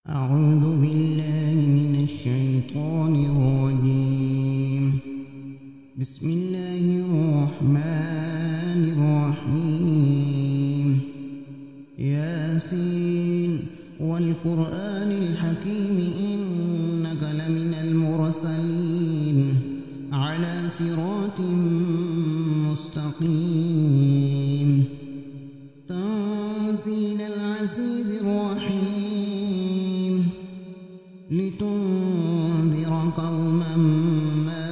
أعوذ بالله من الشيطان الرجيم. بسم الله الرحمن الرحيم. ياسين والقرآن الحكيم إنك لمن المرسلين على صراط مستقيم. تنزيل العزيز الرحيم لتنذر قوما ما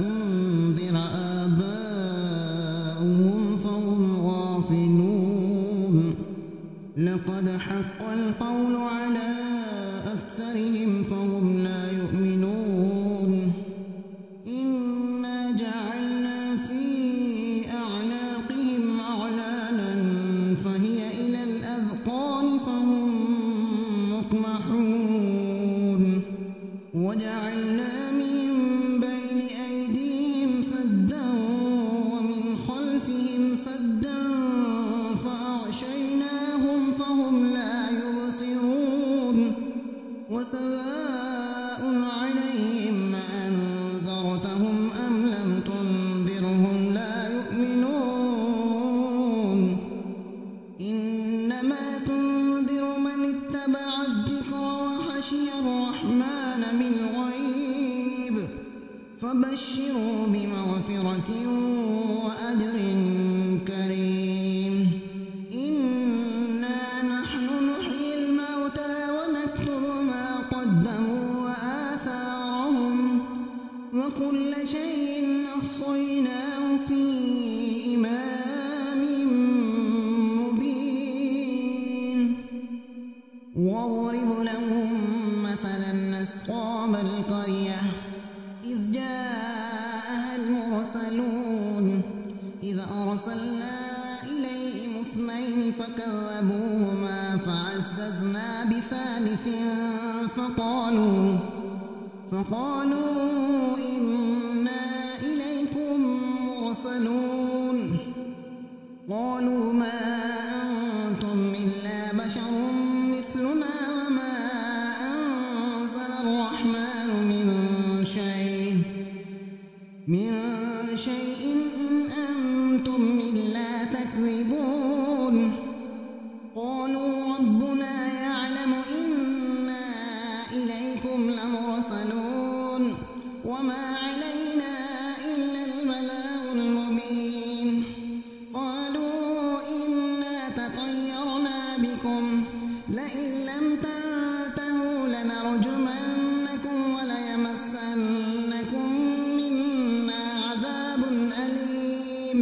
أنذر آباؤهم فهم غافلون. لقد حق القول على أكثرهم فهم لا يؤمنون. إنا جعلنا في أعناقهم أغلالا فهي إلى الأذقان فهم مقمحون. وجعلنا من بين أيديهم سدا ومن خلفهم سدا فأغشيناهم فهم لا يبصرون. وسواء عليهم أنذرتهم أم لم تنذرهم لا يؤمنون. إنما تنذر من اتبع الذكر وخشي الرحمن بالغيب فبشروا بمغفرة وأجر كريم. إنا نحن نحيي الموتى ونكتب ما قدموا وآثارهم وكل شيء أحصيناه في إمام مبين. واضرب لهم مثلا أصحاب القرية إذ جاءها المرسلون إذ أرسلنا إليهم اثنين فكذبوهما فعززنا بثالث فقالوا إنا إليكم مرسلون. قالوا ما أنتم إلا بشر مثلنا وما أنزل الرحمن من شيء إن أنتم إلا تكذبون. قالوا ربنا يعلم إنا إليكم لمرسلون وما علينا إلا البلاغ المبين. قالوا إنا تطيرنا بكم لئن لم تنتهوا لنرجمنكم وليمسنكم منا عذاب أليم.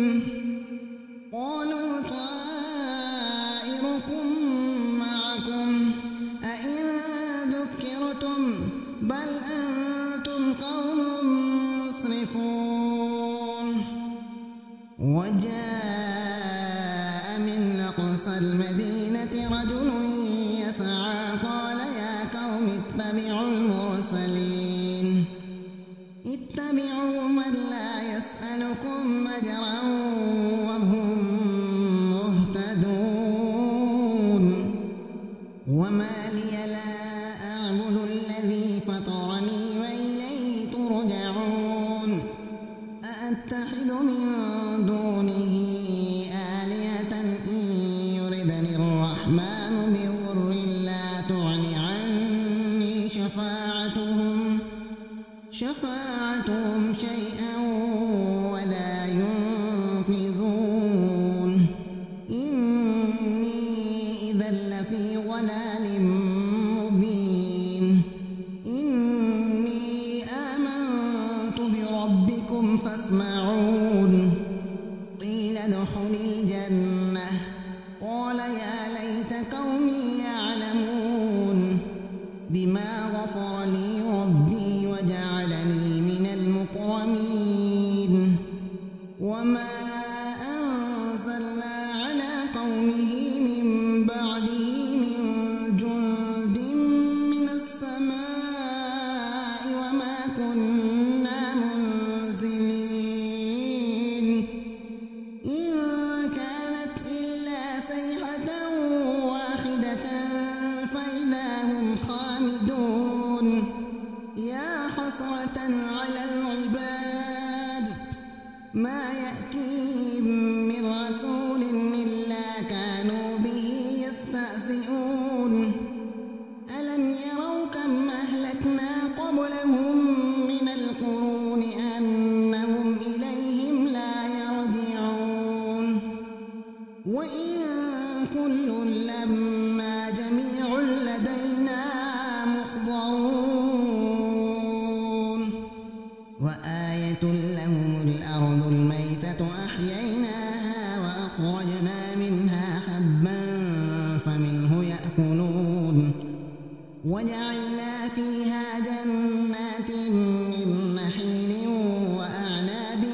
قالوا طائركم معكم أئن ذكرتم بل أنتم قوم مسرفون. وجاء من أقصى المدينة رجل يسعى قال يا قوم اتبعوا المرسلين اتبعوا من لا يسألكم أجرا وهم مهتدون. وما لي لا أعبد الذي فطرني وإليه ترجعون. أأتخذ من دونه آلهة إن يردني الرحمن بضر لا تغن عني شفاعتهم شيئا ولا ينقذون. إني إذا لفي ضلال مبين. إني آمنت بربكم فاسمعون. قيل ادخل الجنة قال يا ليت قومي يعلمون بما غفر لي ربي وجعلني من المكرمين. وما أنزلنا على قومه من بعده من جند على العباد ما يأتيهم من رسول إلا كانوا به يستهزئون ألم يروا كم أهلكنا قبلهم من القرون أنهم إليهم لا يرجعون وإن كل لما جميع لدينا محضرون وآية لهم الأرض الميتة أحييناها وأخرجنا منها حبا فمنه يأكلون وجعلنا فيها جنات من نخيل وأعناب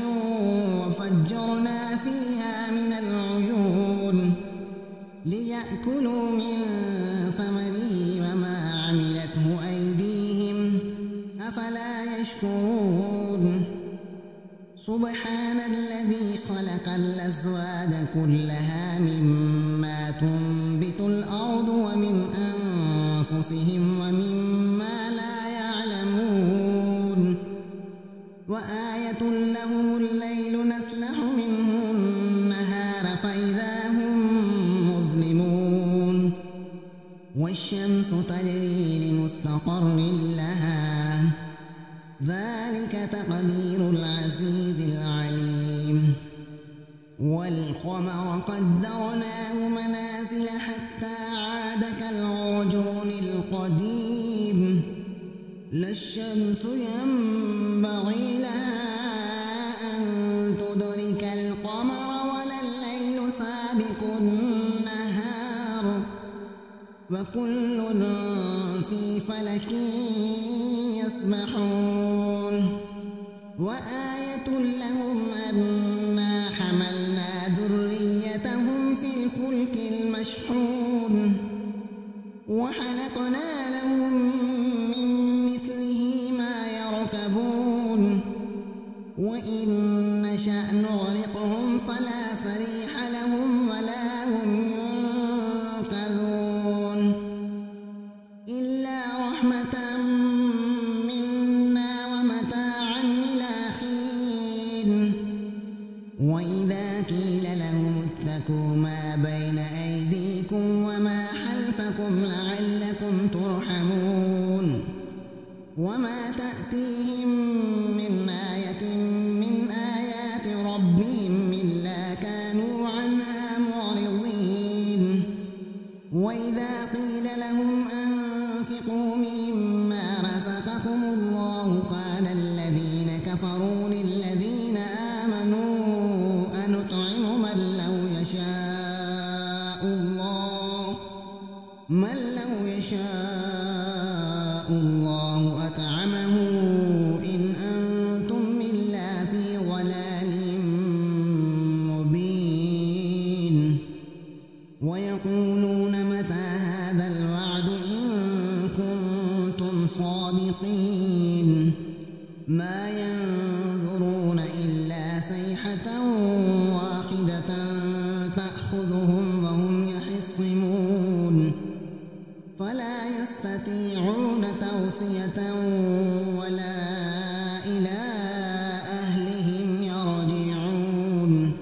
وفجرنا فيها من العيون ليأكلوا من ثمره وما عملته أيديهم أفلا يشكرون سبحان الذي خلق الأزواج كلها مما تنبت الأرض ومن أنفسهم ومما لا يعلمون وآية لهم الليل نسلخ منه النهار فإذا هم مظلمون والشمس تجري لمستقر لها ذلك تقدير العزيز العليم والقمر قدرناه منازل حتى عاد كالعرجون القديم لا الشمس ينبغي لها أن تدرك القمر ولا الليل سابق النهار وكل في فلك يسبحون وآية لهم أنا حملنا ذريتهم في الفلك المشحون وخلقنا لهم من مثله ما يركبون وإن نشأ نغرقهم فلا صريخ لهم ولا هم ينقذون إلا رحمة منا ومتاعا إلى حين وإذا قيل لهم اتقوا ما بين أيديكم وما خلفكم لعلكم ترحمون وما تأتيهم من آية من آيات ربهم إلا كانوا عنها معرضين وإذا قيل لهم أنفقوا مما رزقكم الله قال الذين كفروا للذين آمنوا أنطعم من لو يشاء الله أطعمه إن أنتم إلا في ضلال مبين ويقولون متى هذا الوعد إن كنتم صادقين ما ينظرون إلا صيحة واحدة تأخذهم وهم يخصمون فلا يستطيعون توصية ولا إلى أهلهم يرجعون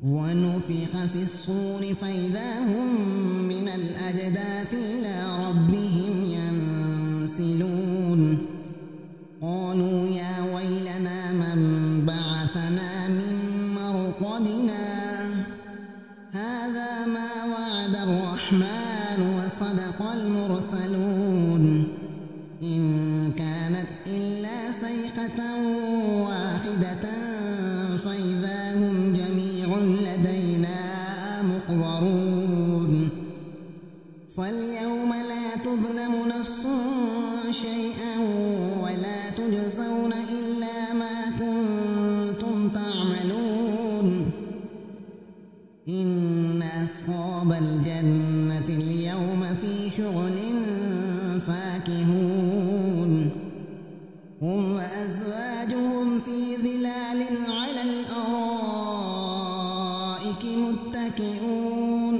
ونفخ في الصور فإذا هم من الأجداث إلى ربهم ينسلون قالوا يا ويلنا من بعثنا من مرقدنا هذا ما وعد الرحمن وصدق المرسلون إن كانت إلا صيحة واحدة فإذا هم جميع لدينا محضرون فاليوم لا تظلم نفس شيئا ولا تجزون إلا ما كنتم تعملون إن أصحاب الجنة اليوم في شغل فاكهون هم وأزواجهم في ظلال على الأرائك متكئون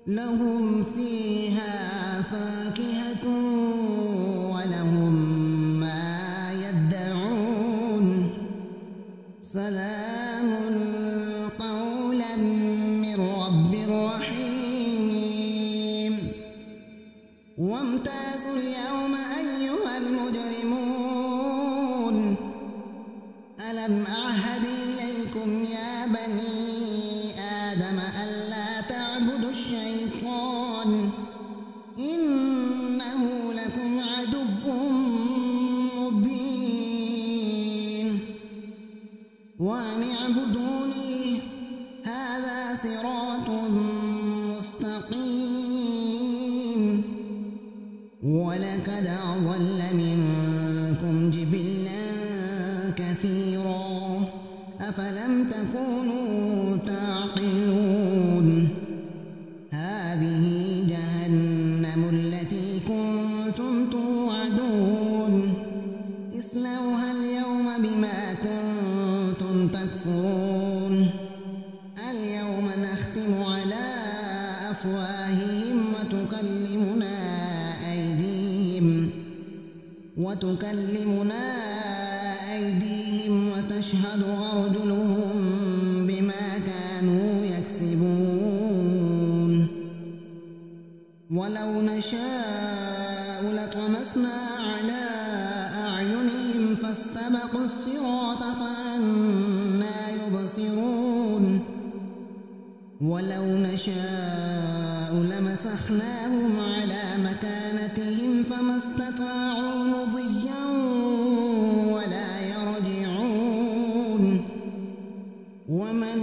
لهم فيها فاكهة ولهم ما وامتازوا اليوم أيها المجرمون ألم أعهد إليكم يا بني آدم ألا تعبدوا الشيطان إنه لكم عدو مبين وأن اعبدوني هذا صراط مستقيم ولقد أضل منكم جبلا كثيرا أفلم تكونوا تعقلون هذه جهنم التي كنتم توعدون اصلوها اليوم بما كنتم تكفرون اليوم نختم على أفواههم وتكلمنا أيديهم وتشهد أرجلهم بما كانوا يكسبون ولو نشاء لطمسنا على أعينهم فاستبقوا الصراط فأنى يبصرون ولو نشاء لمسخناهم على مكانتهم فما استطاعوا مضيا ولا يرجعون ومن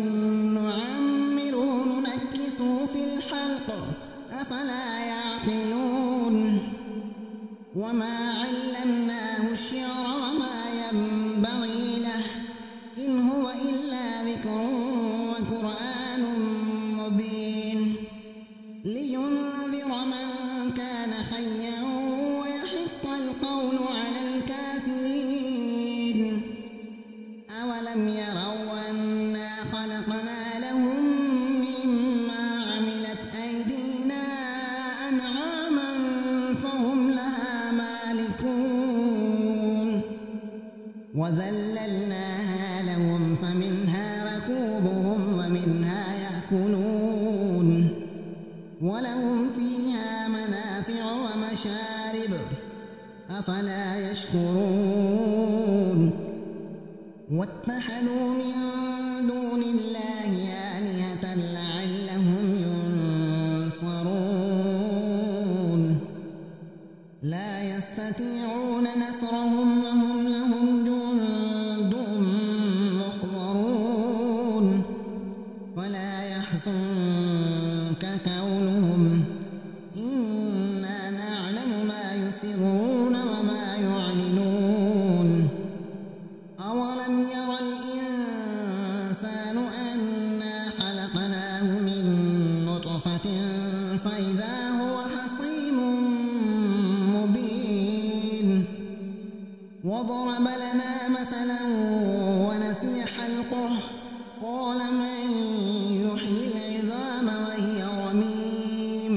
نعمره ننكسه في الخلق أفلا يعقلون وما علمناه الشعر وما ينبغي له إن هو إلا ذكر وقرآن مبين لينذر من كان حيا ويحق القول على الكافرين أولم يروا أنا خلقنا لهم مما عملت أيدينا أنعاما فهم لها مالكون وذللناها لهم فمنها ركوبهم ومنها يأكلون ولهم فيها منافع ومشارب أفلا يشكرون واتخذوا من دون الله آلهة لعلهم ينصرون لا يستطيعون نصرهم وهم لهم جند محضرون فلا يحزنك قولهم إنا نعلم ما يسرون وما يعلنون أولم ير الإنسان أنا خلقناه من نطفة فإذا هو خصيم مبين وضرب لنا مثلا ونسي خلقه قال من يحيي العظام وهي رميم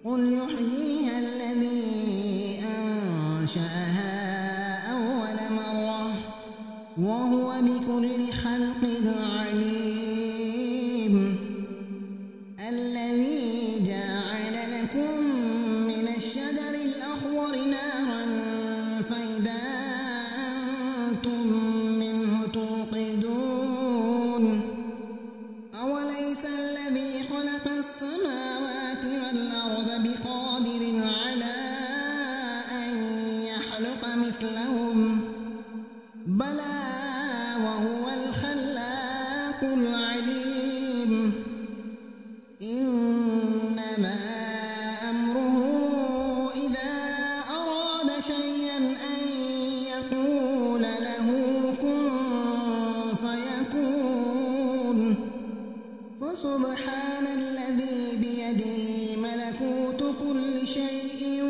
قل يحييها الذي أنشأها أول مرة وهو بكل خلق عليم الذي جعل لكم من الشجر الأخضر نارا فإذا أنتم منه توقدون أوليس الذي خلق السماوات والأرض بقادر على أن يخلق مثلهم بلى وهو الخلاق العليم إنما أمره إذا أراد شيئا أن يقول له كن فيكون فسبحان الذي بيده ملكوت كل شيء